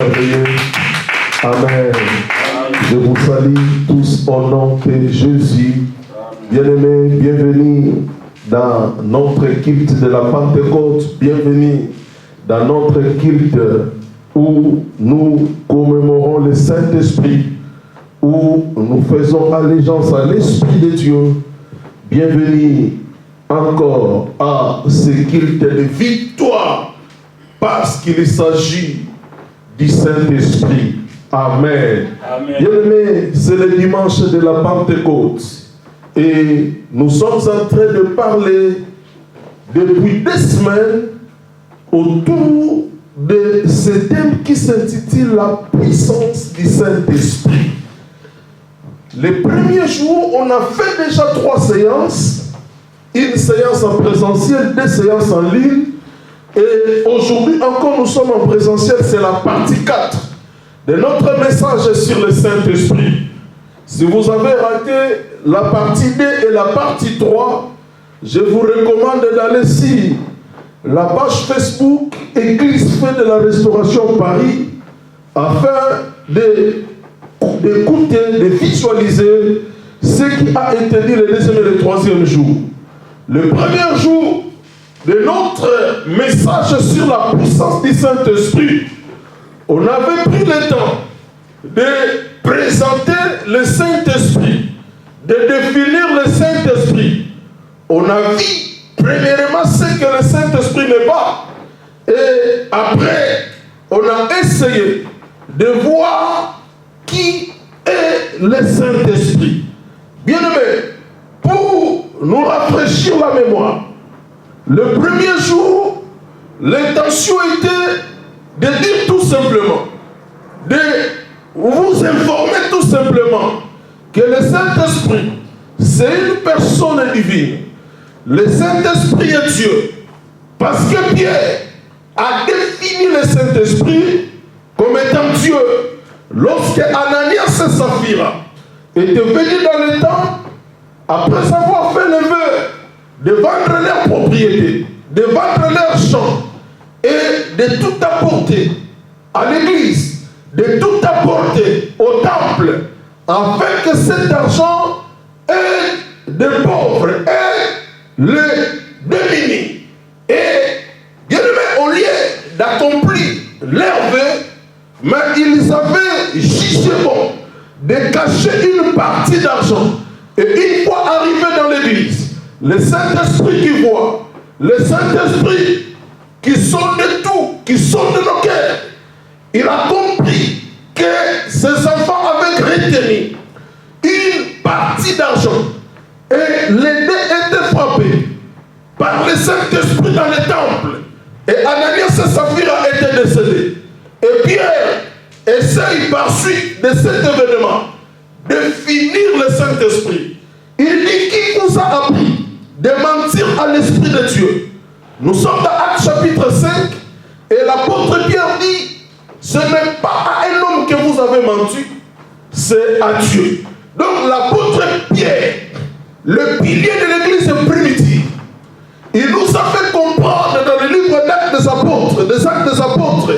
merveilleux. Amen. Je vous salue tous au nom de Jésus. Bien-aimés, bienvenue dans notre culte de la Pentecôte. Bienvenue dans notre culte où nous commémorons le Saint-Esprit, où nous faisons allégeance à l'Esprit de Dieu. Bienvenue encore à ce culte de victoire, parce qu'il s'agit du Saint-Esprit. Amen. Bien-aimés, c'est le dimanche de la Pentecôte. Et nous sommes en train de parler depuis des semaines autour de ce thème qui s'intitule la puissance du Saint-Esprit. Les premiers jours, on a fait déjà 3 séances. Une séance en présentiel, 2 séances en ligne. Et aujourd'hui encore, nous sommes en présentiel. C'est la partie 4 de notre message sur le Saint-Esprit. Si vous avez raté la partie 2 et la partie 3, je vous recommande d'aller sur la page Facebook Église Feu de la Restauration Paris afin d'écouter, de visualiser ce qui a été dit le 2e et le 3e jour. Le premier jour de notre message sur la puissance du Saint-Esprit, on avait pris le temps de présenter le Saint-Esprit, de définir le Saint-Esprit. On a vu premièrement ce que le Saint-Esprit n'est pas. Et après, on a essayé de voir qui est le Saint-Esprit. Bien-aimés, pour nous rafraîchir la mémoire, le premier jour, l'intention était de dire tout simplement, de vous informer tout simplement que le Saint-Esprit, c'est une personne divine. Le Saint-Esprit est Dieu. Parce que Pierre a défini le Saint-Esprit comme étant Dieu. Lorsque Ananias et Saphira étaient venus dans le temple, après avoir fait le vœu de vendre leurs propriétés, de vendre leurs champs et de tout apporter à l'église, de tout apporter au temple, afin que cet argent aide des pauvres et les démunis. Et bien aimé, au lieu d'accomplir leur vœu, mais ils avaient jugé bon de cacher une partie d'argent. Et une fois arrivé dans l'église, le Saint-Esprit qui voit, le Saint-Esprit qui sonde tout, qui sonde nos cœurs, il a compris que ses enfants avaient retenu une partie d'argent. Et les deux étaient frappés par le Saint-Esprit dans le temple. Et Ananias et Saphira étaient décédés. Et Pierre essaye par suite de cet événement de finir le Saint-Esprit. Il dit: qui vous a appris de mentir à l'Esprit de Dieu? Nous sommes dans Actes chapitre 5 et l'apôtre Pierre dit: ce n'est pas à un homme que vous avez menti, c'est à Dieu. Donc l'apôtre Pierre, le pilier de l'église primitive, il nous a fait comprendre dans le livre d'Actes des Apôtres, des Actes des Apôtres,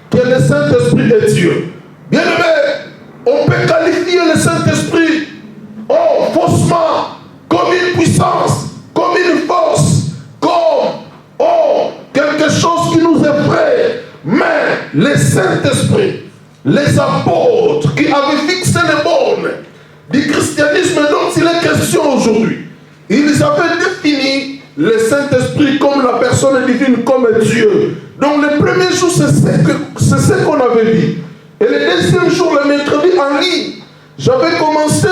que le Saint-Esprit est Dieu. Bien aimé, on peut qualifier le Saint-Esprit faussement comme une puissance, comme une force, comme quelque chose qui nous effraie. Mais le Saint-Esprit, les apôtres qui avaient fixé les bornes du christianisme dont il est question aujourd'hui, ils avaient défini le Saint-Esprit comme la personne divine, comme Dieu. Donc le premier jour, c'est ce qu'on avait vu. Et le deuxième jour, le mercredi en ligne, j'avais commencé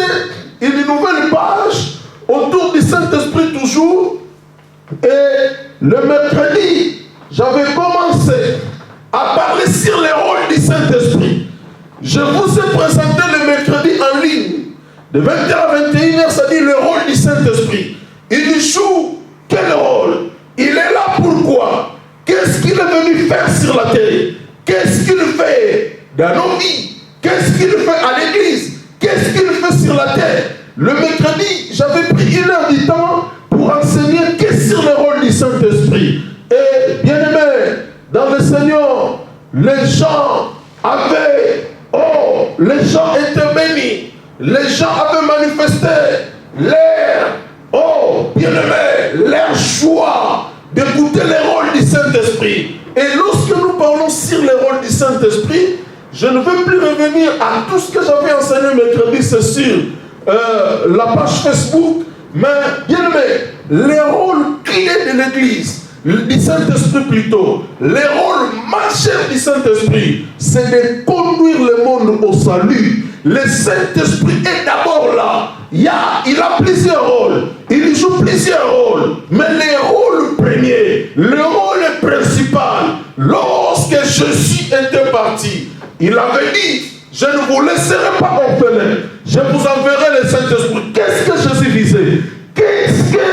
une nouvelle page autour du Saint-Esprit toujours. Et le mercredi, j'avais commencé à parler sur les rôles du Saint-Esprit. Je vous ai présenté le mercredi en ligne. De 20h à 21h, ça dit le rôle du Saint-Esprit. Il joue quel rôle? Il est là pourquoi? Qu'est-ce qu'il est venu faire sur la terre? Qu'est-ce qu'il fait dans nos vies? Qu'est-ce qu'il fait à l'église? Qu'est-ce qu'il fait sur la terre? Le mercredi, j'avais pris 1 heure du temps pour enseigner qu'est-ce sur le rôle du Saint-Esprit. Et bien aimé, dans le Seigneur, les gens avait, les gens étaient bénis. Les gens avaient manifesté leur joie d'écouter les rôles du Saint-Esprit. Et lorsque nous parlons sur les rôles du Saint-Esprit, je ne veux plus revenir à tout ce que j'avais enseigné mercredi, c'est sur la page Facebook, mais bien aimé, les rôles clés de l'Église, du Saint-Esprit plutôt, les rôles majeurs du Saint-Esprit, c'est de conduire le monde au salut. Le Saint-Esprit est d'abord là. Il a plusieurs rôles. Il joue plusieurs rôles. Mais le rôle premier, le rôle principal, lorsque Jésus était parti, il avait dit, je ne vous laisserai pas orphelins. Je vous enverrai le Saint-Esprit. Qu'est-ce que Jésus disait? Qu'est-ce que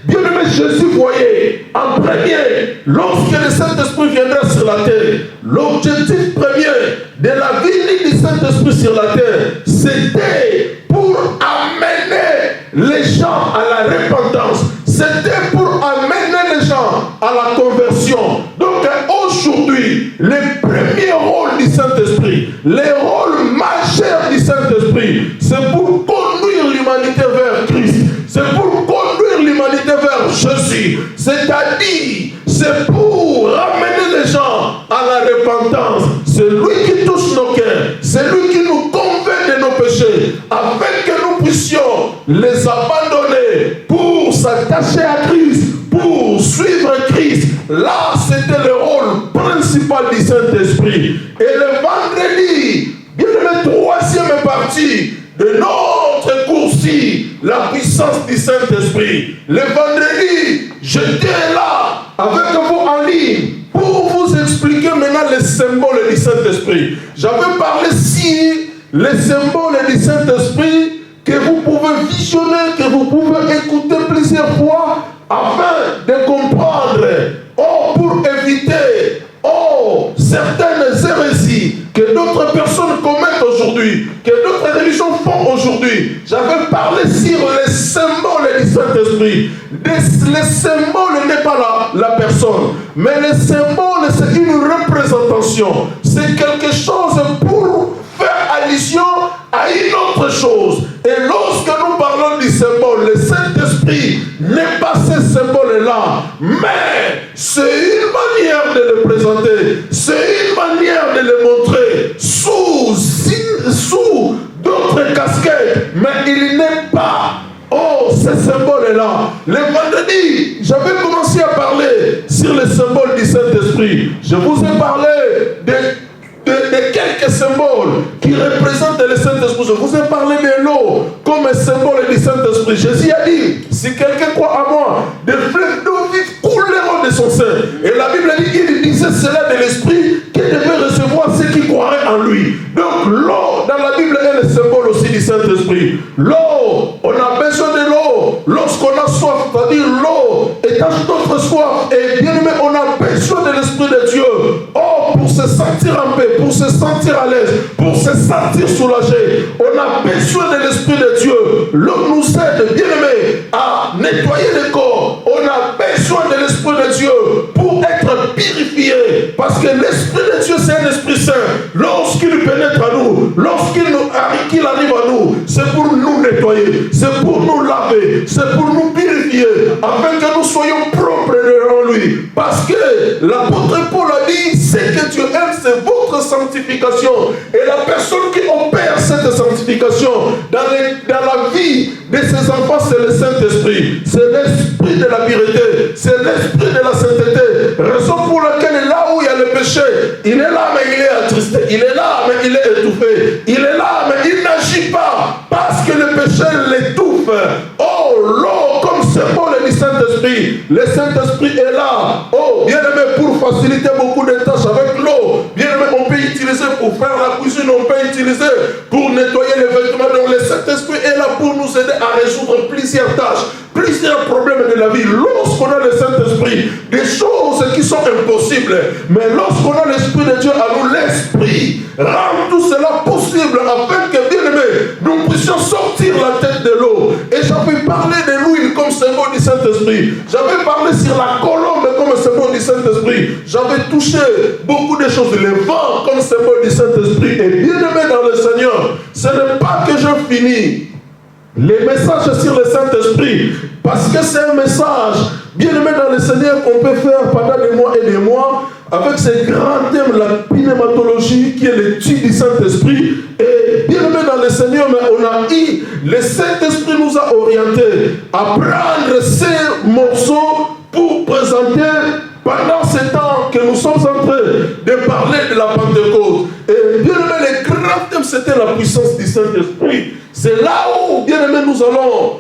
bien-aimé Jésus voyait en premier lorsque le Saint-Esprit viendra sur la terre? L'objectif premier de la vie du Saint-Esprit sur la terre, c'était pour amener les gens à la repentance. C'était pour amener les gens à la conversion. Donc aujourd'hui, le premier rôle du Saint-Esprit, le rôle majeur du Saint-Esprit, c'est pour conduire l'humanité vers Christ. C'est pour conduire l'humanité vers Jésus. C'est-à-dire, c'est pour ramener les gens à la repentance. C'est lui qui touche nos cœurs. C'est lui qui nous convainc de nos péchés, afin que nous puissions les abandonner pour s'attacher à Christ, pour suivre Christ. Là, c'était le rôle principal du Saint-Esprit. Et le vendredi, bien aimé, troisième partie de notre cours-ci, la puissance du Saint-Esprit. Le vendredi, j'étais là avec vous en ligne pour vous expliquer maintenant les symboles du Saint-Esprit. J'avais parlé si les symboles du Saint-Esprit que vous pouvez visionner, que vous pouvez écouter plusieurs fois afin de comprendre, pour éviter certaines hérésies que d'autres personnes commettent aujourd'hui, que d'autres religions font aujourd'hui. J'avais parlé sur les symboles du Saint-Esprit. Les symboles n'est pas la personne, mais les symboles c'est une représentation. C'est quelque chose pour faire allusion à une autre chose. Et lorsque nous parlons du symbole, le Saint-Esprit n'est pas ce symbole-là, mais c'est une manière de le présenter, c'est une manière de le montrer sous d'autres casquettes, mais il n'est pas ce symbole-là. Le vendredi, j'avais commencé à parler sur les symboles du Saint-Esprit. Je vous ai parlé de quelques symboles qui représentent le Saint-Esprit. Je vous ai parlé de l'eau comme un symbole du Saint-Esprit. Jésus a dit, si quelqu'un croit à moi, des fleuves d'eau vive couleront de son sein. Et la Bible dit, il disait cela de l'Esprit qui devait recevoir ceux qui croiraient en lui. Donc l'eau, dans la Bible, est le symbole aussi du Saint-Esprit. L'eau, on a besoin de l'eau lorsqu'on a soif, c'est-à-dire l'eau étanche notre soif. Et bien aimé, on a besoin de l'Esprit de Dieu. Pour se sentir en paix, pour se sentir à l'aise, pour se sentir soulagé. On a besoin de l'Esprit de Dieu. L'eau nous aide, bien aimé, à nettoyer le corps. On a besoin de l'Esprit de Dieu pour être purifié. Parce que l'Esprit de Dieu, c'est un Esprit Saint. Lorsqu'il pénètre à nous, lorsqu'il arrive à nous, c'est pour nous nettoyer, c'est pour nous laver, c'est pour nous purifier, afin que nous soyons propres devant lui. Parce que l'apôtre Paul a dit, ce que Dieu aime, c'est votre sanctification. Et la personne qui opère cette sanctification dans la vie de ses enfants, c'est le Saint-Esprit. C'est l'Esprit de la pureté, c'est l'Esprit de la sainteté. Raison pour laquelle là où il y a le péché, il est là mais il est attristé, il est là mais il est étouffé, il est là mais il n'agit pas parce que le péché l'étouffe. L'eau comme symbole du Saint-Esprit. Le Saint-Esprit est là. Bien aimé, pour faciliter beaucoup de tâches avec l'eau. Bien aimé, on peut utiliser pour faire la cuisine, on peut utiliser pour nettoyer les vêtements. Donc le Saint-Esprit est là pour nous aider à résoudre plusieurs tâches, plusieurs problèmes de la vie. Lorsqu'on a le Saint-Esprit, des choses qui sont impossibles, mais lorsqu'on a l'Esprit de Dieu à nous, l'Esprit rend tout cela possible afin que, bien aimé, nous puissions sortir la tête de l'eau. Et j'avais parlé de l'huile comme symbole du Saint-Esprit. J'avais parlé sur la colombe comme symbole du Saint-Esprit. Saint-Esprit. J'avais touché beaucoup de choses. Le vent comme symbole du Saint-Esprit. Et bien aimé dans le Seigneur, ce n'est pas que je finis les messages sur le Saint-Esprit, parce que c'est un message bien aimé dans le Seigneur qu'on peut faire pendant des mois et des mois avec ces grands thèmes, la pneumatologie qui est l'étude du Saint-Esprit. Et bien aimé dans le Seigneur, mais on a eu, le Saint-Esprit nous a orientés à prendre ces morceaux pour présenter pendant ce temps que nous sommes en train de parler de la Pentecôte. Et bien aimé, le grand thème c'était la puissance du Saint-Esprit. C'est là où, bien aimé, nous allons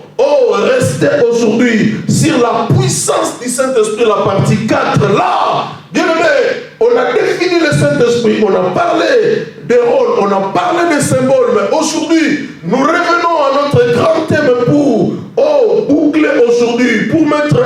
rester aujourd'hui sur la puissance du Saint-Esprit, la partie 4. Là, bien aimé, on a défini le Saint-Esprit, on a parlé des rôles, on a parlé des symboles, mais aujourd'hui, nous revenons à notre grand thème pour boucler aujourd'hui, pour mettre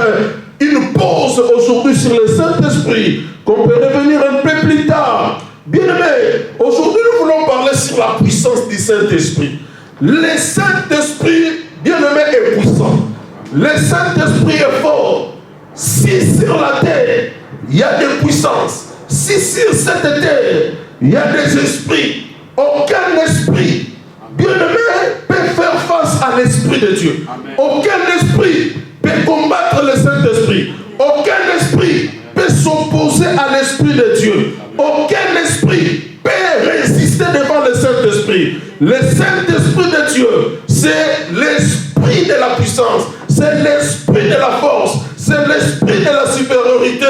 une pause aujourd'hui sur le Saint-Esprit, qu'on peut revenir un peu plus tard. Bien aimé, aujourd'hui nous voulons parler sur la puissance du Saint-Esprit. Le Saint-Esprit, bien aimé, est puissant. Le Saint-Esprit est fort. Si sur la terre, il y a des puissances, si sur cette terre, il y a des esprits, aucun esprit, bien aimé, peut faire face à l'Esprit de Dieu. Amen. Aucun esprit peut combattre le Saint-Esprit. Aucun esprit peut s'opposer à l'Esprit de Dieu. Aucun esprit peut résister devant le Saint-Esprit. Le Saint-Esprit de Dieu, c'est l'esprit de la puissance, c'est l'esprit de la force, c'est l'esprit de la supériorité.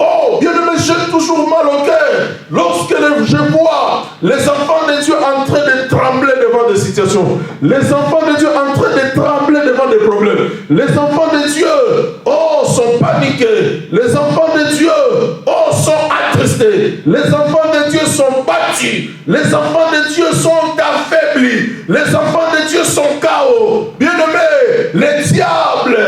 Oh, bien aimé, j'ai toujours mal au cœur lorsque je vois les enfants de Dieu en train de trembler devant des situations, les enfants de Dieu en train de trembler devant des problèmes, les enfants de Dieu, sont paniqués, les enfants de Dieu, sont attristés, les enfants de Dieu sont battus, les enfants de Dieu sont affaiblis, les enfants de Dieu sont chaos. Bien aimé, les diables,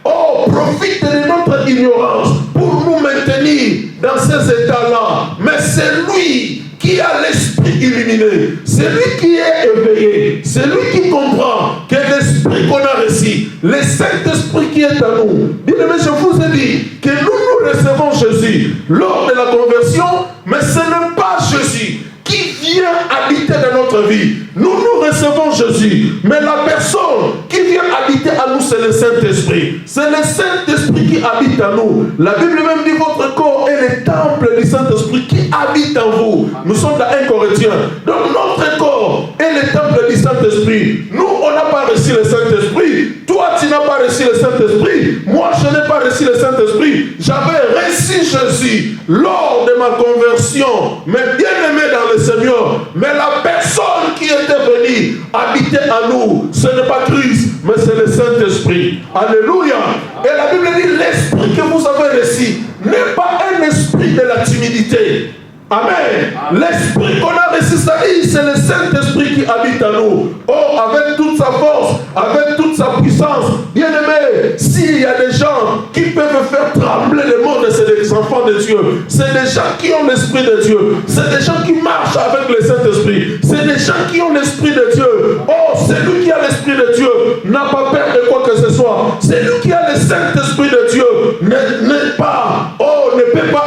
profitent de notre ignorance pour nous maintenir dans ces états-là. Mais c'est lui qui a l'esprit illuminé, c'est lui qui est éveillé, c'est lui qui comprend que l'esprit qu'on a reçu, le Saint-Esprit qui est à nous. Bien aimé, je vous ai dit que nous recevons Jésus lors de la conversion, mais ce n'est pas Jésus qui vient habiter dans notre vie. Nous recevons Jésus, mais la personne qui vient habiter à nous, c'est le Saint-Esprit. C'est le Saint-Esprit qui habite à nous. La Bible même dit votre corps est le temple du Saint-Esprit qui habite en vous. Nous sommes dans 1 Corinthiens. Donc notre corps est le temple du Saint-Esprit. Nous, on n'a pas reçu le Saint-Esprit. Toi, tu n'as pas reçu le Saint-Esprit. Moi, je n'ai pas reçu le Saint-Esprit. J'avais reçu Jésus lors de ma conversion, mais bien aimé dans le Seigneur. Mais la personne qui était venue habiter à nous, ce n'est pas Christ, mais c'est le Saint-Esprit. Alléluia. Et la Bible dit, l'esprit que vous avez reçu n'est pas un esprit de la timidité. Amen. L'esprit qu'on a reçu, c'est le Saint-Esprit qui habite en nous. Avec toute sa force, avec toute sa puissance. Bien aimé, s'il y a des gens qui peuvent faire trembler le monde, c'est des enfants de Dieu. C'est des gens qui ont l'Esprit de Dieu. C'est des gens qui marchent avec le Saint-Esprit. C'est des gens qui ont l'Esprit de Dieu. Celui qui a l'Esprit de Dieu n'a pas peur de quoi que ce soit. Celui qui a le Saint-Esprit de Dieu ne peut pas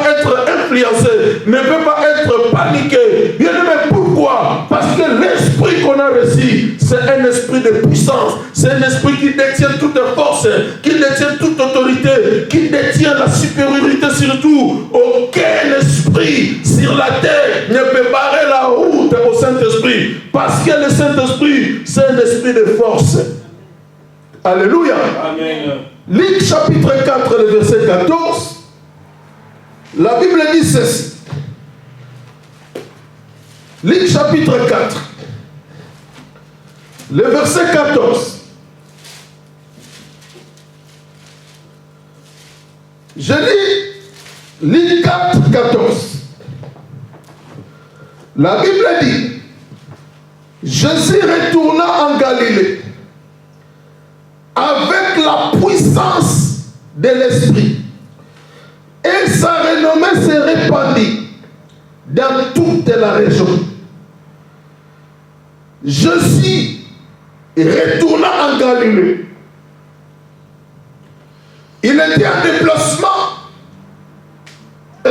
être influencé, ne peut pas être paniqué. Bien aimé, pourquoi? Parce que l'esprit qu'on a reçu, c'est un esprit de puissance, c'est un esprit qui détient toute force, qui détient toute autorité, qui détient la supériorité sur tout. Aucun esprit sur la terre ne peut barrer la route au Saint-Esprit, parce que le Saint-Esprit, c'est un esprit de force. Alléluia. Amen. Luc chapitre 4, le verset 14, la Bible dit ceci. Luc chapitre 4, le verset 14. Je lis Luc 4, 14. La Bible dit, Jésus retourna en Galilée avec la puissance de l'Esprit, et sa renommée se répandit dans toute la région. Jésus retourna en Galilée. Il était en déplacement et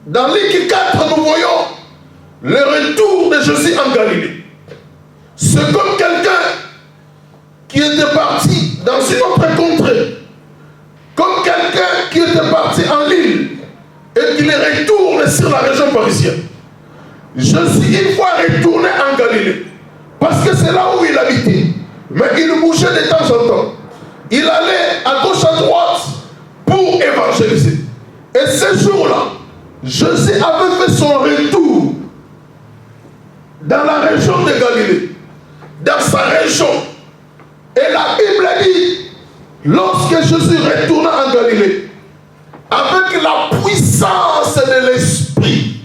Dans Luc 4, nous voyons le retour de Jésus en Galilée. C'est comme quelqu'un qui était parti dans une autre contrée, comme quelqu'un qui était parti en île et qui les retourne sur la région parisienne. Jésus, une fois retourné en Galilée, parce que c'est là où il habitait, mais il bougeait de temps en temps. Il allait à gauche, à droite pour évangéliser. Et ce jour-là, Jésus avait fait son retour dans la région de Galilée, dans sa région. Et la Bible dit, lorsque Jésus retourna en Galilée, avec la puissance de l'Esprit,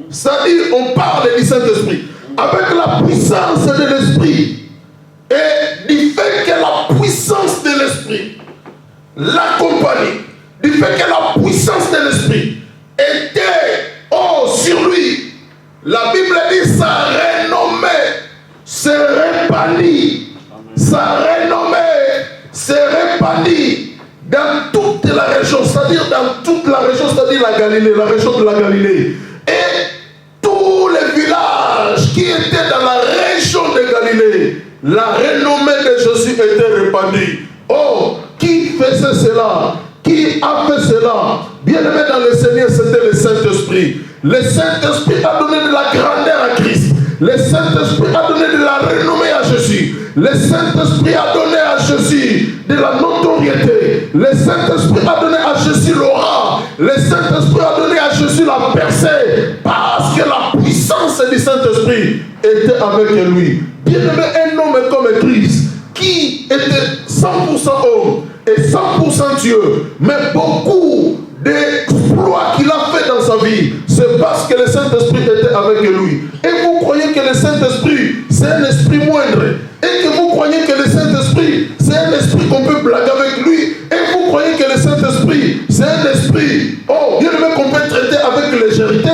c'est-à-dire on parle du Saint-Esprit, avec la puissance de l'Esprit, et du fait que la puissance de l'Esprit l'accompagnait, du fait que la puissance de l'Esprit était sur lui, la Bible dit sa renommée se répandit. Sa renommée se répandit dans toute la région, c'est-à-dire dans toute la région, c'est-à-dire la Galilée, la région de la Galilée. Et tous les villages qui étaient dans la région de Galilée, la renommée de Jésus était répandue. Oh, qui faisait cela? Qui a fait cela? Bien-aimé dans le Seigneur, c'était le Saint-Esprit. Le Saint-Esprit a donné de la grandeur à Christ. Le Saint-Esprit a donné de la renommée à Jésus. Le Saint-Esprit a donné à Jésus de la notoriété. Le Saint-Esprit a donné à Jésus l'aura. Le Saint-Esprit a donné à Jésus la percée. Parce que la puissance du Saint-Esprit était avec lui. Bien-aimé, un homme comme Christ, qui était 100% homme et 100% Dieu, mais beaucoup d'exploits qu'il a fait dans sa vie, c'est parce que le Saint-Esprit était avec lui. Et vous croyez que le Saint-Esprit, c'est un esprit moindre, et que vous croyez que le Saint-Esprit, c'est un esprit qu'on peut blaguer avec lui, et vous croyez que le Saint-Esprit, c'est un esprit, bien aimé, qu'on peut traiter avec légèreté,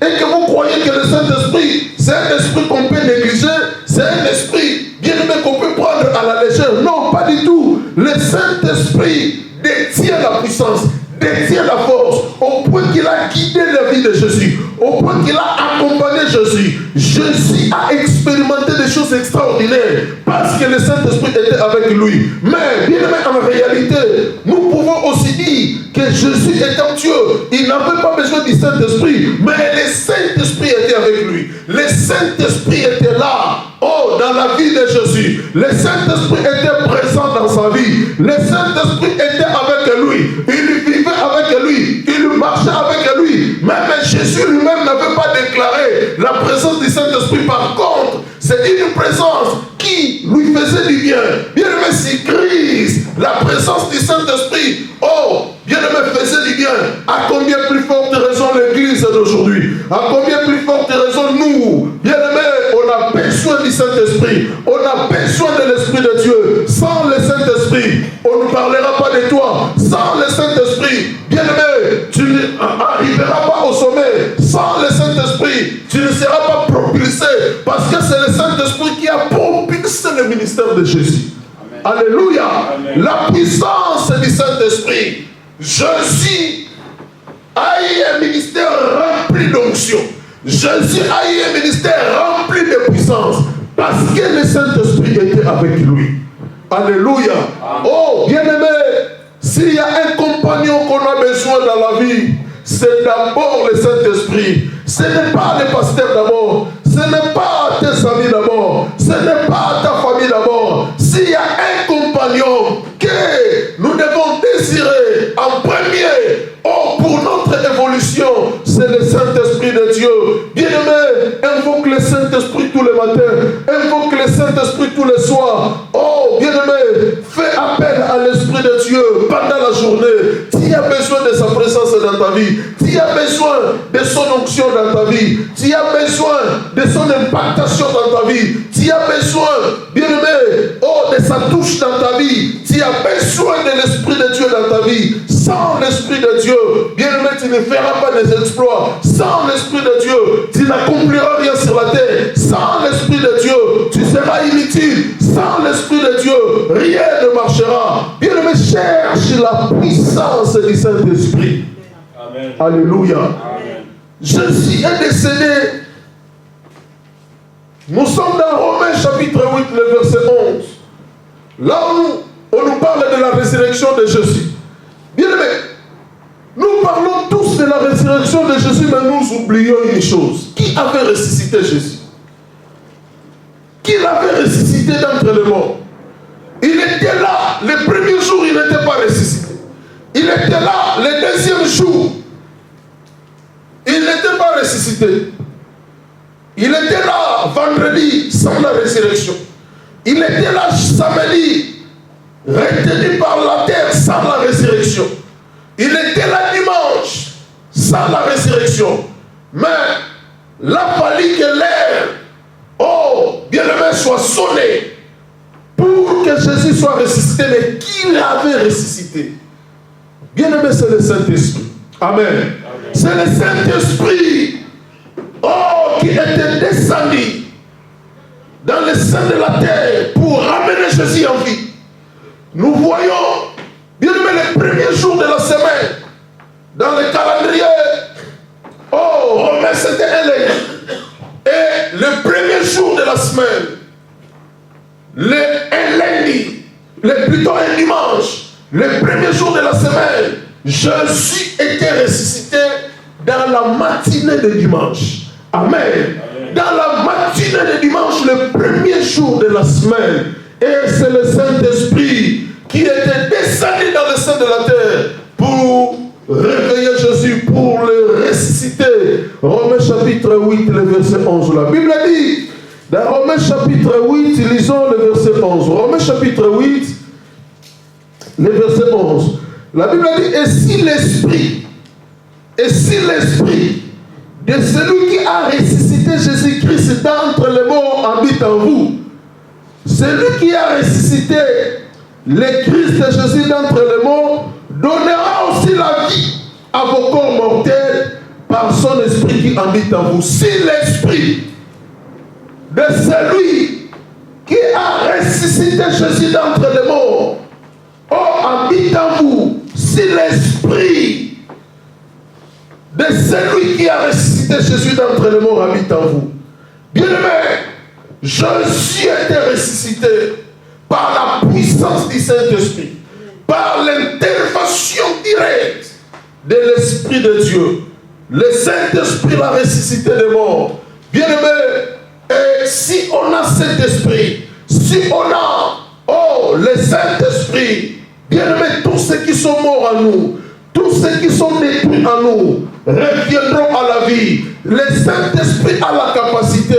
et que vous croyez que le Saint-Esprit, c'est un esprit qu'on peut négliger, c'est un esprit, bien aimé, qu'on peut prendre à la légère. Non, pas du tout. Le Saint-Esprit détient la puissance, détient la force, au point qu'il a guidé la vie de Jésus, au point qu'il a accompagné Jésus. Jésus a expérimenté des choses extraordinaires parce que le Saint-Esprit était avec lui. Mais, bien aimé, en réalité, nous pouvons aussi dire que Jésus étant Dieu, il n'avait pas besoin du Saint-Esprit, mais le Saint-Esprit était avec lui. Le Saint-Esprit était là, dans la vie de Jésus. Le Saint-Esprit était présent dans sa vie. Le Saint-Esprit était avec lui. Il vivait avec lui. Il marchait avec lui. Même Jésus lui-même n'avait pas déclaré la présence du Saint-Esprit. Par contre, c'est une présence qui lui faisait du bien. Bien aimé, si Christ, la présence du Saint-Esprit, bien aimé, faisait du bien, à combien plus forte raison l'Église d'aujourd'hui? À combien plus forte raison nous? Bien aimé, on a besoin du Saint-Esprit. On a besoin de l'Esprit de Dieu. Sans le Saint-Esprit, on ne parlera pas de toi. Sans le Saint-Esprit, bien aimé, tu n'arriveras pas au sommet. Sans le Saint-Esprit, tu ne seras pas propulsé. Parce que c'est le Saint-Esprit qui a propulsé le ministère de Jésus. Amen. Alléluia. Amen. La puissance du Saint-Esprit. Jésus a eu un ministère rempli d'onction. Jésus a eu un ministère rempli de puissance parce que le Saint-Esprit était avec lui. Alléluia. Amen. Bien-aimé, s'il y a un compagnon qu'on a besoin dans la vie, c'est d'abord le Saint-Esprit. Ce n'est pas le pasteur d'abord. Ce n'est pas tes amis d'abord. Ce n'est pas ta famille d'abord. S'il y a un compagnon que nous devons désirer en premier, pour notre évolution, c'est le Saint-Esprit de Dieu. Bien-aimé, invoque le Saint-Esprit tous les matins. Invoque le Saint-Esprit tous les soirs. Bien-aimé, fais appel à l'Esprit de Dieu pendant la journée. Tu as besoin de sa présence dans ta vie. Tu as besoin de son onction dans ta vie. Tu as besoin de son impactation dans ta vie. Tu as besoin, bien-aimé, de sa touche dans ta vie. Tu as besoin de l'Esprit de Dieu dans ta vie. Sans l'Esprit de Dieu, bien-aimé, tu ne feras pas des exploits. Sans l'Esprit de Dieu, tu n'accompliras rien sur la terre. Sans l'Esprit de Dieu, tu seras inutile. Sans l'Esprit de Dieu, rien ne marchera. Bien-aimé, cherche la puissance du Saint-Esprit. Amen. Alléluia. Amen. Jésus est décédé. Nous sommes dans Romains chapitre 8, le verset 11. Là où on nous parle de la résurrection de Jésus. Bien aimé, nous parlons tous de la résurrection de Jésus, mais nous oublions une chose. Qui avait ressuscité Jésus? Qui l'avait ressuscité d'entre les morts? Il était là, le premier jour, il n'était pas ressuscité. Il était là, le deuxième jour, il n'était pas ressuscité. Il était là, vendredi, sans la résurrection. Il était là, samedi, retenu par la terre, sans la résurrection. Il était là, dimanche, sans la résurrection. Mais, là, fallu que l'air, bien-aimé, soit sonné pour que Jésus soit ressuscité. Mais qui l'avait ressuscité? Bien-aimé, c'est le Saint-Esprit. Amen. C'est le Saint-Esprit qui était descendu dans le sein de la terre pour ramener Jésus en vie. Nous voyons, bien-aimé, les premiers jours de la semaine, dans le calendrier, Romain, c'était un lundi. Et le premier jour de la semaine, un lundi, plutôt un dimanche, le premier jour de la semaine, Jésus était ressuscité dans la matinée de dimanche. Amen. Dans la matinée de dimanche, le premier jour de la semaine. Et c'est le Saint-Esprit qui était descendu dans le sein de la terre pour réveiller Jésus, pour le ressusciter. Romains chapitre 8, le verset 11. La Bible dit, dans Romains chapitre 8, lisons le verset 11. Romains chapitre 8, le verset 11. La Bible dit, et si l'Esprit de celui qui a ressuscité Jésus-Christ d'entre les morts habite en vous, celui qui a ressuscité le Christ Jésus d'entre les morts donnera aussi la vie à vos corps mortels par son esprit qui habite en vous. Si l'Esprit de celui qui a ressuscité Jésus d'entre les morts habite en vous, si l'Esprit de celui qui a ressuscité Jésus d'entre les morts habite en vous. Bien-aimé, Jésus a été ressuscité par la puissance du Saint-Esprit, par l'intervention directe de l'Esprit de Dieu. Le Saint-Esprit l'a ressuscité des morts. Bien-aimé, et si on a cet esprit, si on a le Saint-Esprit, bien-aimé, tous ceux qui sont morts en nous, tous ceux qui sont détruits en nous, reviendront à la vie. Le Saint-Esprit a la capacité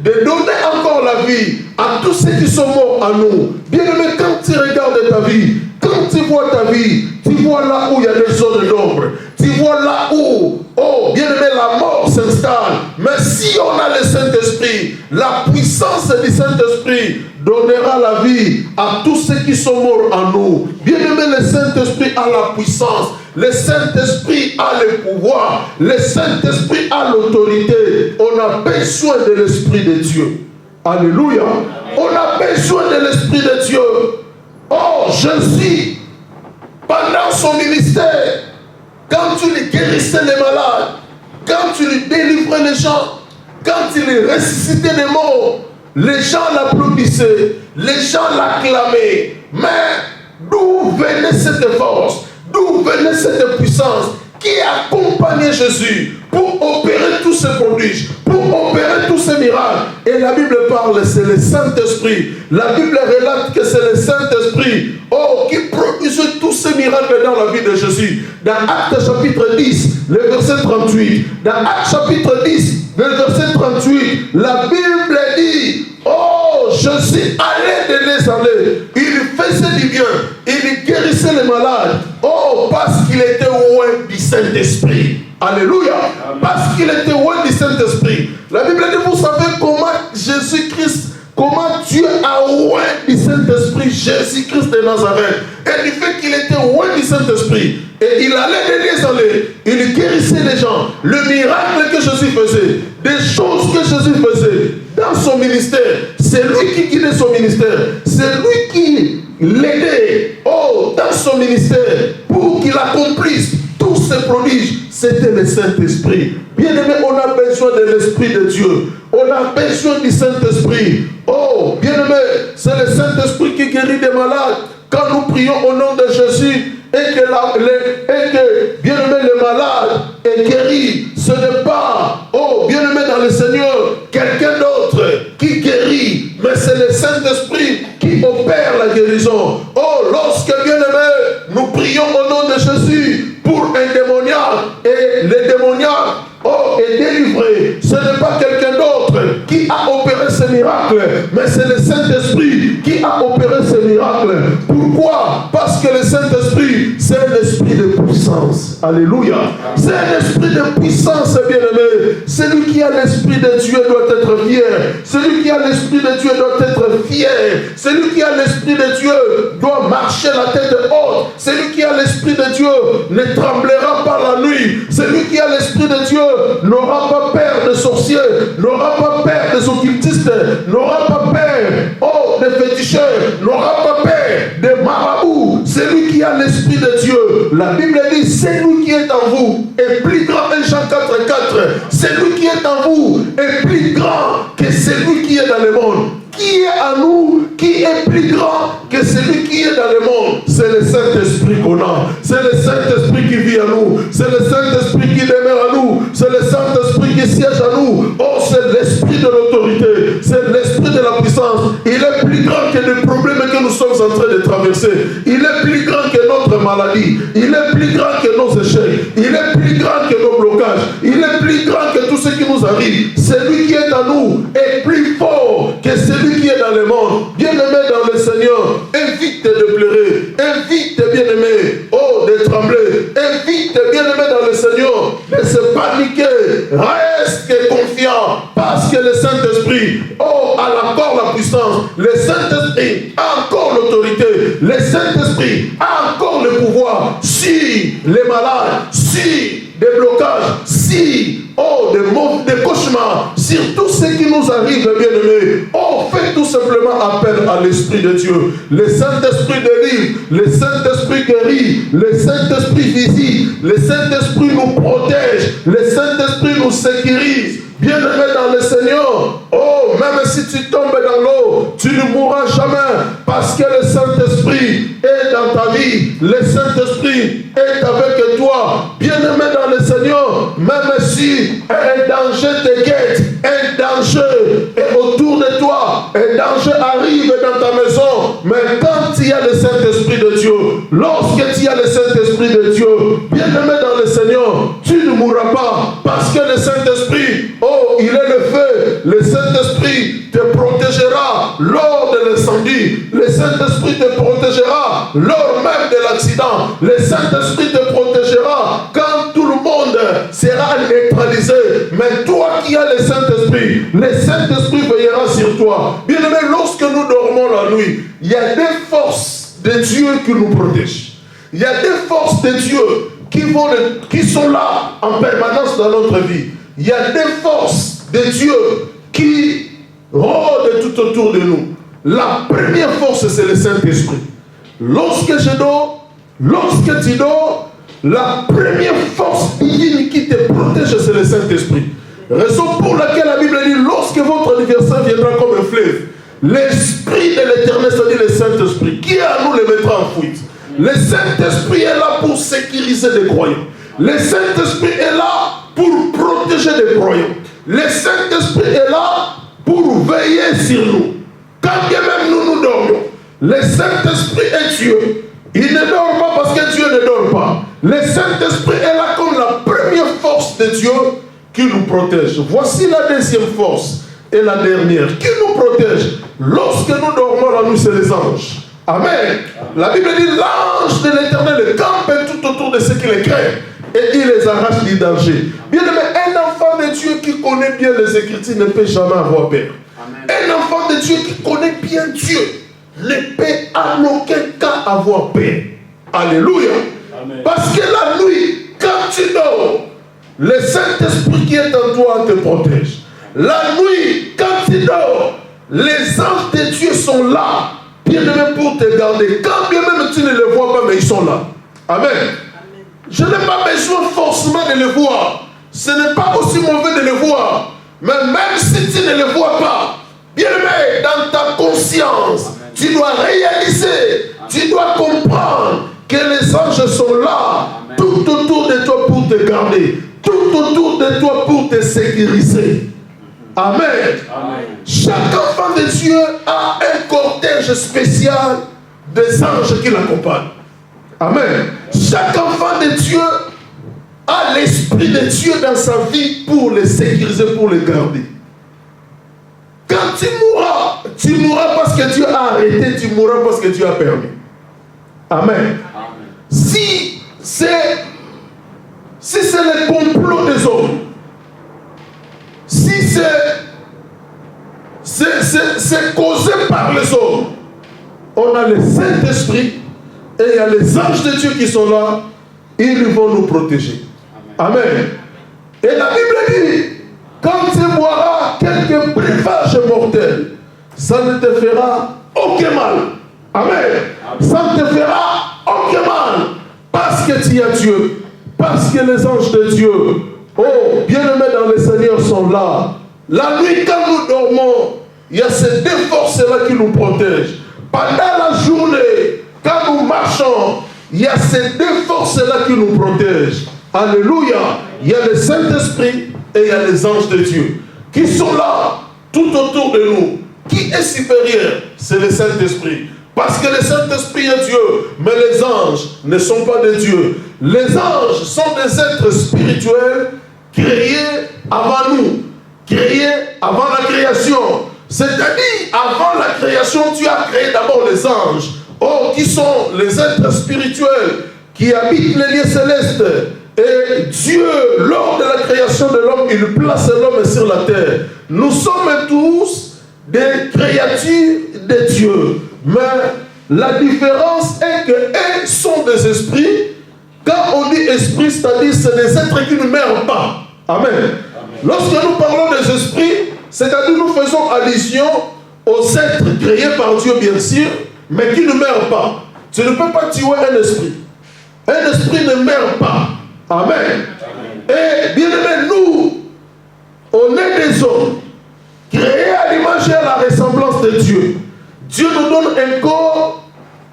de donner encore la vie à tous ceux qui sont morts en nous. Bien-aimé, quand tu regardes ta vie, quand tu vois ta vie, tu vois là où il y a des zones d'ombre. Tu vois là où, bien-aimé, la mort s'installe. Mais si on a le Saint-Esprit, la puissance du Saint-Esprit donnera la vie à tous ceux qui sont morts en nous. Bien-aimé, le Saint-Esprit a la puissance. Le Saint-Esprit a le pouvoir. Le Saint-Esprit a l'autorité. On a besoin de l'Esprit de Dieu. Alléluia. On a besoin de l'Esprit de Dieu. Jésus, pendant son ministère, quand tu lui guérissais les malades, quand tu lui délivrais les gens, quand il les ressuscitait des morts, les gens l'applaudissaient, les gens l'acclamaient. Mais d'où venait cette force? D'où venait cette puissance qui accompagnait Jésus pour opérer tous ces prodiges, pour opérer tous ces miracles? Et la Bible parle, c'est le Saint-Esprit. La Bible relate que c'est le Saint-Esprit qui produisait tous ces miracles dans la vie de Jésus. Dans Actes chapitre 10, le verset 38. Dans Actes chapitre 10, le verset 38, la Bible dit, Jésus allait de les aller. Il faisait du bien. Il guérissait les malades. Parce qu'il était loin du Saint-Esprit. Alléluia. Parce qu'il était loin du Saint-Esprit. La Bible dit, vous savez comment Jésus-Christ, comment Dieu a loin du Saint-Esprit Jésus-Christ de Nazareth. Et du fait qu'il était loin du Saint-Esprit. Et il allait de les aller. Il guérissait les gens. Le miracle que Jésus faisait, des choses que Jésus faisait dans son ministère, c'est lui qui guidait son ministère. C'est lui qui l'aidait dans son ministère pour qu'il accomplisse tout ces prodiges, c'était le Saint-Esprit. Bien-aimé, on a besoin de l'Esprit de Dieu. On a besoin du Saint-Esprit. Oh, bien-aimé, c'est le Saint-Esprit qui guérit des malades. Quand nous prions au nom de Jésus, et que bien-aimé, le malade est guéri, ce n'est pas, oh, bien-aimé dans le Seigneur, quelqu'un d'autre qui guérit, mais c'est le Saint-Esprit qui opère la guérison. Oh, lorsque, bien-aimé, nous prions au nom de Jésus pour un démoniaque, et le démoniaque, oh, est délivré, ce n'est pas quelqu'un d'autre qui a opéré ce miracle, mais c'est le Saint-Esprit qui a opéré ce miracle. Pourquoi? Parce que le Saint-Esprit, c'est un esprit de puissance. Alléluia. C'est un esprit de puissance, bien-aimé. Celui qui a l'esprit de Dieu doit être fier. Celui qui a l'esprit de Dieu doit être fier. Celui qui a l'esprit de Dieu doit marcher la tête haute. Celui qui a l'esprit de Dieu ne tremblera pas la nuit. Celui qui a l'esprit de Dieu n'aura pas peur des sorciers, n'aura pas peur des occultistes, n'aura pas peur, oh, des féticheurs, n'aura pas peur des marabouts. Celui qui a l'esprit de Dieu, la Bible dit, c'est lui qui est en vous est plus grand. 1 Jean 4,4. Celui qui est en vous est plus grand que celui qui est dans le monde. Qui est à nous, qui est plus grand que celui qui est dans le monde? C'est le Saint-Esprit qu'on a. C'est le Saint-Esprit qui vit à nous. C'est le Saint-Esprit qui demeure à nous. C'est le Saint-Esprit qui siège à nous. Oh, c'est l'esprit de l'autorité. C'est l'esprit de la puissance. Il est plus grand que les problèmes que nous sommes en train de traverser. Il est plus grand que notre maladie. Il est plus grand que nos échecs. Il est plus grand que nos blocages. Il est plus grand que tout ce qui nous arrive. Celui qui est en nous est plus fort que celui qui est dans le monde. Bien-aimé dans le Seigneur, évite de pleurer, évite, bien-aimé, oh, de trembler, évite, bien-aimé dans le Seigneur, de se paniquer, reste confiant, parce que le Saint-Esprit, oh, a encore la puissance, le Saint-Esprit a encore l'autorité, le Saint-Esprit a encore le pouvoir. Si les malades, si des blocages, si, oh, des cauchemars, sur tout ce qui nous arrive, bien-aimés, oh, faites tout simplement appel à l'Esprit de Dieu. Le Saint-Esprit délivre, le Saint-Esprit guérit, le Saint-Esprit visite, le Saint-Esprit nous protège, le Saint-Esprit nous sécurise. Bien-aimé dans le Seigneur, oh, même si tu tombes dans l'eau, tu ne mourras jamais, parce que le Saint-Esprit est dans ta vie, le Saint-Esprit est avec toi. Bien-aimé dans le Seigneur, même si un danger te guette, un danger est autour de toi, un danger arrive dans ta maison, mais quand il y a le Saint-Esprit de Dieu, lorsque tu as le Saint-Esprit de Dieu, bien-aimé dans le Seigneur, tu ne mourras pas, parce que le Saint-Esprit, oh, il est le feu. Le Saint-Esprit te protégera lors de l'incendie. Le Saint-Esprit te protégera lors même de l'accident. Le Saint-Esprit te protégera quand tout le monde sera neutralisé. Mais toi qui as le Saint-Esprit, le Saint-Esprit veillera sur toi. Bien aimé, lorsque nous dormons la nuit, il y a des forces de Dieu qui nous protègent. Il y a des forces de Dieu qui sont là en permanence dans notre vie. Il y a des forces de Dieu qui rôdent tout autour de nous. La première force, c'est le Saint-Esprit. Lorsque je dors, lorsque tu dors, la première force divine qui te protège, c'est le Saint-Esprit. Raison pour laquelle la Bible dit, lorsque votre adversaire viendra comme un fleuve, l'Esprit de l'Éternel, c'est-à-dire le Saint-Esprit, qui à nous le mettra en fuite. Le Saint-Esprit est là pour sécuriser les croyants. Le Saint-Esprit est là pour protéger les croyants. Le Saint-Esprit est là pour veiller sur nous. Quand bien même nous dormions, le Saint-Esprit est Dieu. Il ne dort pas parce que Dieu ne dort pas. Le Saint-Esprit est là comme la première force de Dieu qui nous protège. Voici la deuxième force et la dernière qui nous protège. Lorsque nous dormons la nuit, c'est les anges. Amen. La Bible dit l'ange de l'Éternel campe tout autour de ceux qui les craignent et il les arrache du danger. Bien aimé, un enfant de Dieu qui connaît bien les Écritures ne peut jamais avoir peur. Amen. Un enfant de Dieu qui connaît bien Dieu ne peut en aucun cas avoir peur. Alléluia. Amen. Parce que la nuit, quand tu dors, le Saint-Esprit qui est en toi te protège. La nuit, quand tu dors, les anges de Dieu sont là, bien aimé, pour te garder. Quand bien même tu ne les vois pas, mais ils sont là. Amen. Je n'ai pas besoin forcément de les voir. Ce n'est pas aussi mauvais de les voir. Mais même si tu ne les vois pas, bien-aimé, dans ta conscience, tu dois réaliser, tu dois comprendre que les anges sont là, tout autour de toi pour te garder, tout autour de toi pour te sécuriser. Amen. Amen. Chaque enfant de Dieu a un cortège spécial des anges qui l'accompagnent. Amen. Chaque enfant de Dieu a l'Esprit de Dieu dans sa vie pour les sécuriser, pour les garder. Quand tu mourras parce que Dieu a arrêté, tu mourras parce que Dieu a permis. Amen. Amen. Si c'est le complot des hommes, si c'est causé par les hommes, on a le Saint-Esprit et il y a les anges de Dieu qui sont là, ils vont nous protéger. Amen. Amen. Et la Bible dit, quand tu boiras quelques breuvages mortels, ça ne te fera aucun mal. Amen. Amen. Ça ne te fera aucun mal. Parce que tu as Dieu. Parce que les anges de Dieu, oh, bien-aimés dans le Seigneur, sont là. La nuit, quand nous dormons, il y a ces deux forces-là qui nous protègent. Pendant la journée, quand nous marchons, il y a ces deux forces-là qui nous protègent. Alléluia. Il y a le Saint-Esprit et il y a les anges de Dieu qui sont là, tout autour de nous. Qui est supérieur? C'est le Saint-Esprit. Parce que le Saint-Esprit est Dieu, mais les anges ne sont pas de Dieu. Les anges sont des êtres spirituels créés avant nous, créés avant la création. C'est-à-dire, avant la création, tu as créé d'abord les anges. Oh, qui sont les êtres spirituels qui habitent les lieux célestes. Et Dieu, lors de la création de l'homme, il place l'homme sur la terre. Nous sommes tous des créatures de Dieu. Mais la différence est qu'eux sont des esprits. Quand on dit esprit, c'est-à-dire c'est des êtres qui ne meurent pas. Amen. Amen. Lorsque nous parlons des esprits, c'est-à-dire nous faisons allusion aux êtres créés par Dieu, bien sûr, mais qui ne meurent pas. Tu ne peux pas tuer un esprit. Un esprit ne meurt pas. Amen. Amen. Et bien aimé, nous, on est des hommes créés à l'image et à la ressemblance de Dieu. Dieu nous donne un corps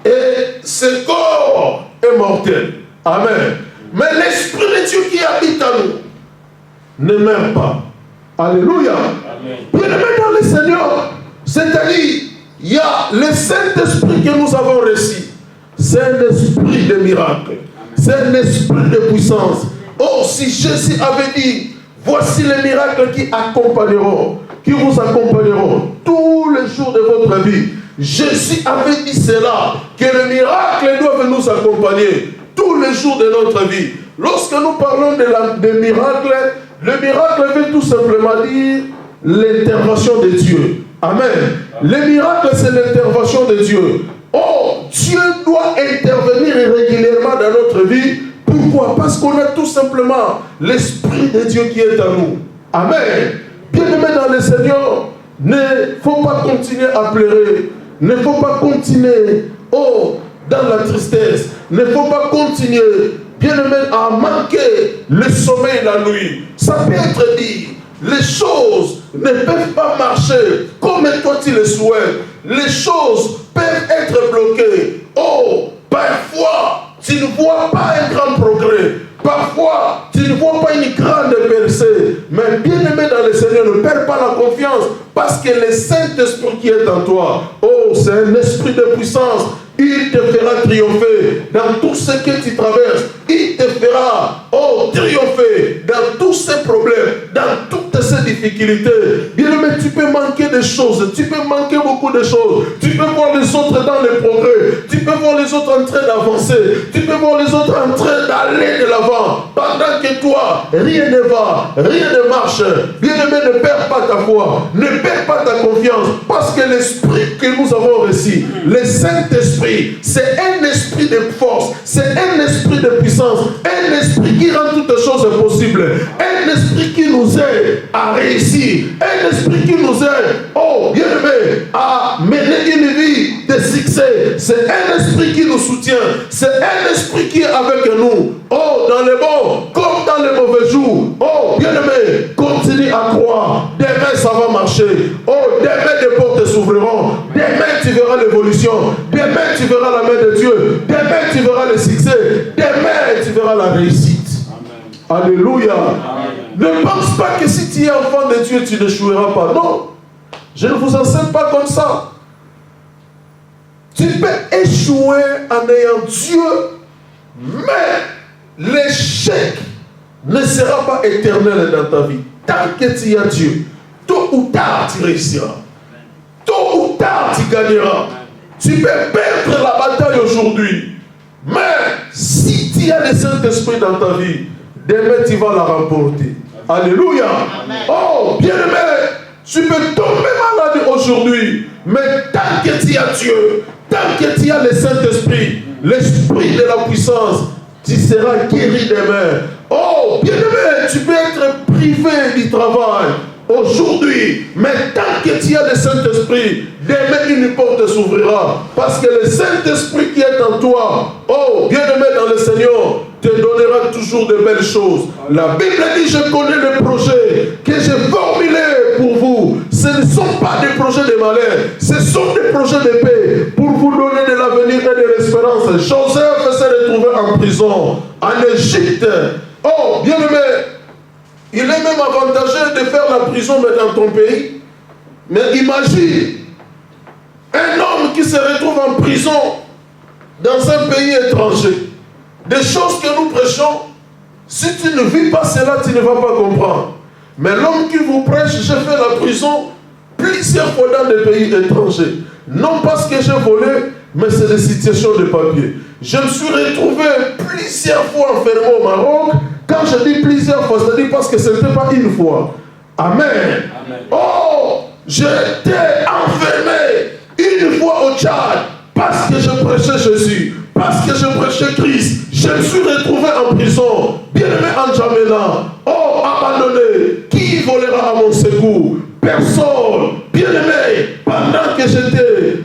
et ce corps est mortel. Amen. Mais l'Esprit de Dieu qui habite en nous ne meurt pas. Alléluia. Bien aimé dans le Seigneur, c'est-à-dire, il y a le Saint-Esprit que nous avons reçu. C'est un esprit de miracle. C'est un esprit de puissance. Oh, si Jésus avait dit, voici les miracles qui accompagneront, qui vous accompagneront tous les jours de votre vie. Jésus avait dit cela, que les miracles doivent nous accompagner tous les jours de notre vie. Lorsque nous parlons de miracles, le miracle veut tout simplement dire l'intervention de Dieu. Amen. Le miracle, c'est l'intervention de Dieu. Oh, Dieu doit intervenir régulièrement dans notre vie. Pourquoi? Parce qu'on a tout simplement l'Esprit de Dieu qui est en nous. Amen. Bien-aimés dans le Seigneur, ne faut pas continuer à pleurer. Ne faut pas continuer, oh, dans la tristesse. Ne faut pas continuer, bien-aimés, à manquer le sommeil la nuit. Ça peut être dit. Les choses ne peuvent pas marcher comme toi tu le souhaites. Les choses peuvent être bloquées. Oh, parfois, tu ne vois pas un grand progrès. Parfois, tu ne vois pas une grande percée. Mais bien aimé dans le Seigneur, ne perds pas la confiance. Parce que le Saint-Esprit qui est en toi, oh, c'est un esprit de puissance. Il te fera triompher dans tout ce que tu traverses. Il te fera, oh, triompher dans tous ces problèmes, dans toutes ces difficultés. Bien aimé, tu peux manquer des choses. Tu peux manquer beaucoup de choses. Tu peux voir les autres dans le progrès. Tu peux voir les autres en train d'avancer. Tu peux voir les autres en train d'aller de l'avant. Pendant que toi, rien ne va, rien ne marche. Bien aimé, ne perds pas ta foi. Ne perds pas ta confiance. Parce que l'esprit que nous avons reçu, le Saint-Esprit, c'est un esprit de force, c'est un esprit de puissance, un esprit qui rend toutes choses possibles, un esprit qui nous aide à réussir, un esprit qui nous aide, oh bien aimé, à mener une vie de succès, c'est un esprit qui nous soutient, c'est un esprit qui est avec nous. Oh, dans les bons comme dans les mauvais jours. Oh, bien-aimé, continue à croire. Demain, ça va marcher. Oh, demain, des portes s'ouvriront. Demain, tu verras l'évolution. Demain, tu verras la main de Dieu. Demain, tu verras le succès. Demain, tu verras la réussite. Amen. Alléluia. Amen. Ne pense pas que si tu es enfant de Dieu, tu n'échoueras pas. Non. Je ne vous enseigne pas comme ça. Tu peux échouer en ayant Dieu, mais l'échec ne sera pas éternel dans ta vie. Tant que tu as Dieu, tôt ou tard tu réussiras. Tôt ou tard tu gagneras. Tu peux perdre la bataille aujourd'hui, mais si tu as le Saint-Esprit dans ta vie, demain tu vas la remporter. Alléluia. Amen. Oh, bien-aimé, tu peux tomber malade aujourd'hui, mais tant que tu as Dieu, tant que tu as le Saint-Esprit, l'Esprit de la puissance, tu seras guéri demain. Oh, bien-aimé, tu peux être privé du travail aujourd'hui, mais tant que tu as le Saint-Esprit, demain une porte s'ouvrira. Parce que le Saint-Esprit qui est en toi, oh, bien-aimé dans le Seigneur, te donnera toujours de belles choses. La Bible dit, je connais les projets que j'ai formulés pour vous. Ce ne sont pas des projets de malheur, ce sont des projets de paix pour vous donner de l'avenir et de l'espérance. Joseph s'est retrouvé en prison, en Égypte. Oh, bien-aimé, il est même avantageux de faire la prison mais dans ton pays. Mais imagine un homme qui se retrouve en prison dans un pays étranger. Des choses que nous prêchons, si tu ne vis pas cela, tu ne vas pas comprendre. Mais l'homme qui vous prêche, j'ai fait la prison plusieurs fois dans des pays étrangers. Non parce que j'ai volé, mais c'est des situations de papier. Je me suis retrouvé plusieurs fois enfermé au Maroc. Quand je dis plusieurs fois, c'est-à-dire parce que ce n'était pas une fois. Amen. Amen. Oh, j'étais enfermé une fois au Tchad parce que je prêchais Jésus, parce que je prêchais Christ. Je me suis retrouvé en prison, bien-aimé en N'Djamena. Oh, abandonné. Qui volera à mon secours? Personne. Bien-aimé, pendant que j'étais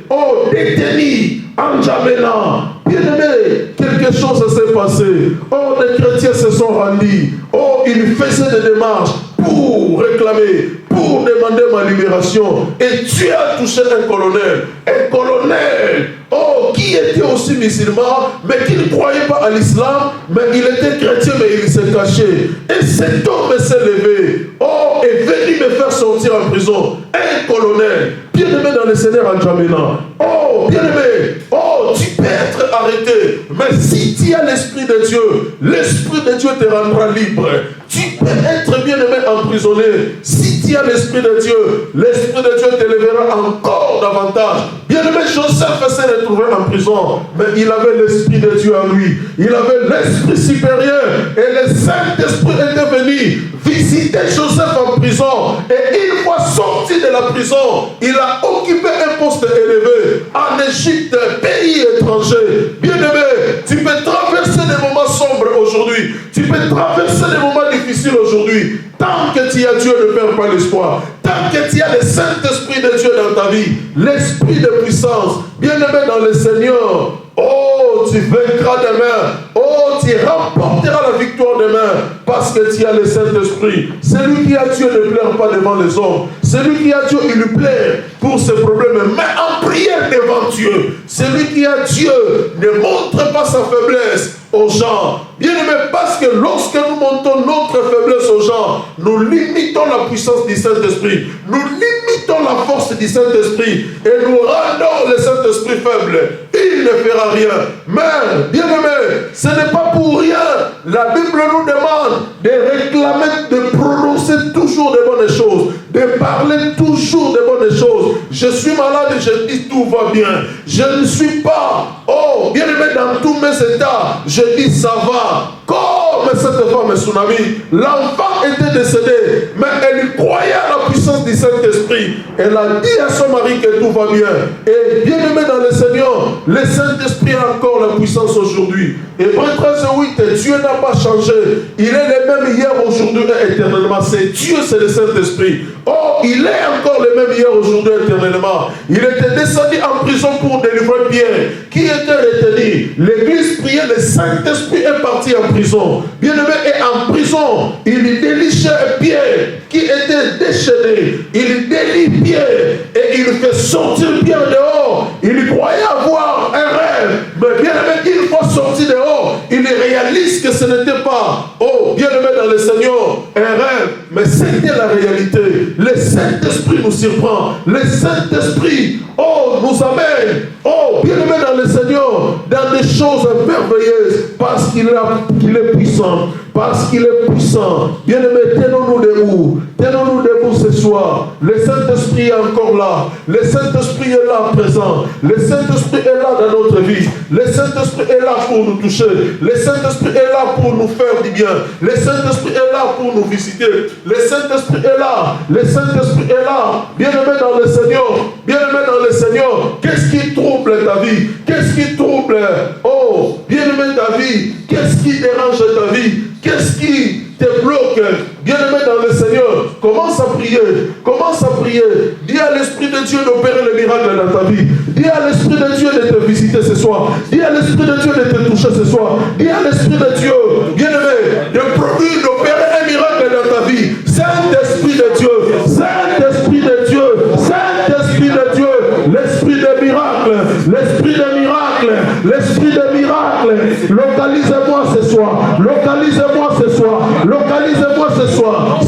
détenu en N'Djamena, bien-aimé, quelque chose s'est passé. Oh, les chrétiens se sont rendus. Oh, ils faisaient des démarches pour réclamer, pour demander ma libération. Et Dieu a touché un colonel. Un colonel, oh, qui était aussi musulman, mais qui ne croyait pas à l'islam, mais il était chrétien, mais il s'est caché. Et cet homme s'est levé, oh, est venu me faire sortir en prison. Un colonel, bien-aimé dans le Seigneur en N'Djamena. Oh, bien-aimé, oh, tu peux être arrêté, mais si tu as l'Esprit de Dieu, l'Esprit de Dieu te rendra libre. Tu peux être bien-aimé emprisonné. Si tu as l'Esprit de Dieu, l'Esprit de Dieu t'élèvera encore davantage. Bien-aimé, Joseph s'est retrouvé en prison, mais il avait l'Esprit de Dieu en lui. Il avait l'Esprit supérieur et le Saint-Esprit était venu visiter Joseph en prison. Et une fois sorti de la prison, il a occupé un poste élevé en Égypte, pays étranger. Bien-aimé, tu peux traverser des moments sombres aujourd'hui. Tu peux traverser des moments difficiles aujourd'hui. Tant que tu as Dieu, ne perds pas l'espoir. Tant que tu as le Saint-Esprit de Dieu dans ta vie, l'Esprit de puissance, bien-aimé dans le Seigneur, oh, tu vaincras demain. Oh, tu remporteras la victoire demain parce que tu as le Saint-Esprit. Celui qui a Dieu ne pleure pas devant les hommes. Celui qui a Dieu, il lui plaît pour ses problèmes, mais en prière devant Dieu. Celui qui a Dieu ne montre pas sa faiblesse aux gens. Bien-aimé, parce que lorsque nous montons notre faiblesse aux gens, nous limitons la puissance du Saint-Esprit. Nous limitons la force du Saint-Esprit et nous rendons le Saint-Esprit faible. Il ne fera rien. Mais, bien-aimé, ce n'est pas pour rien. La Bible nous demande de réclamer, de prononcer toujours de bonnes choses, de parler toujours de bonnes choses. Je suis malade et je dis tout va bien. Je ne suis pas, oh, bien-aimé, dans tous mes états. Je dis ça va. Comme cette femme tsunami, l'enfant était décédé, mais elle croyait à la puissance puissance du Saint-Esprit. Elle a dit à son mari que tout va bien. Et bien aimé dans le Seigneur, le Saint-Esprit a encore la puissance aujourd'hui. Hébreux 13:8, Dieu n'a pas changé. Il est le même hier, aujourd'hui et éternellement. C'est Dieu, c'est le Saint-Esprit. Oh, il est encore le même hier, aujourd'hui et éternellement. Il était descendu en prison pour délivrer Pierre, qui était retenu. L'église priait, le Saint-Esprit est parti en prison. Bien-aimé est en prison. Il délichait Pierre, qui était déchaîné. Il délie Pierre et il fait sortir Pierre dehors. Il croyait avoir un rêve. Mais bien-aimé, une fois sorti dehors, il réalise que ce n'était pas, oh, bien-aimé dans le Seigneur, un rêve, mais c'était la réalité. Le Saint-Esprit nous surprend. Le Saint-Esprit, oh, nous amène, oh, bien-aimé dans le Seigneur, dans des choses merveilleuses, parce qu'il est puissant. Parce qu'il est puissant. Bien-aimé, tenons-nous debout. Tenons-nous debout ce soir. Le Saint-Esprit est encore là. Le Saint-Esprit est là présent. Le Saint-Esprit est là dans notre vie. Le Saint-Esprit est là pour nous toucher. Le Saint-Esprit est là pour nous faire du bien. Le Saint-Esprit est là pour nous visiter. Le Saint-Esprit est là. Le Saint-Esprit est là. Bien-aimé dans le Seigneur. Bien-aimé dans le Seigneur. Qu'est-ce qui trouble ta vie? Qu'est-ce qui trouble? Oh, bien-aimé ta vie. Qu'est-ce qui dérange ta vie? Qu'est-ce qui te bloque? Bien-aimé dans le Seigneur, commence à prier. Commence à prier. Dis à l'Esprit de Dieu d'opérer le miracle dans ta vie. Dis à l'Esprit de Dieu de te visiter ce soir. Dis à l'Esprit de Dieu de te toucher ce soir. Dis à l'Esprit de Dieu, bien-aimé, de produire, d'opérer un miracle dans ta vie. Saint-Esprit de Dieu, Saint-Esprit de Dieu, Saint-Esprit de Dieu, l'Esprit de miracle, l'Esprit de miracle, l'Esprit de miracle. Localisez-moi ce soir. Localisez-moi ce soir. Localisez-moi ce soir.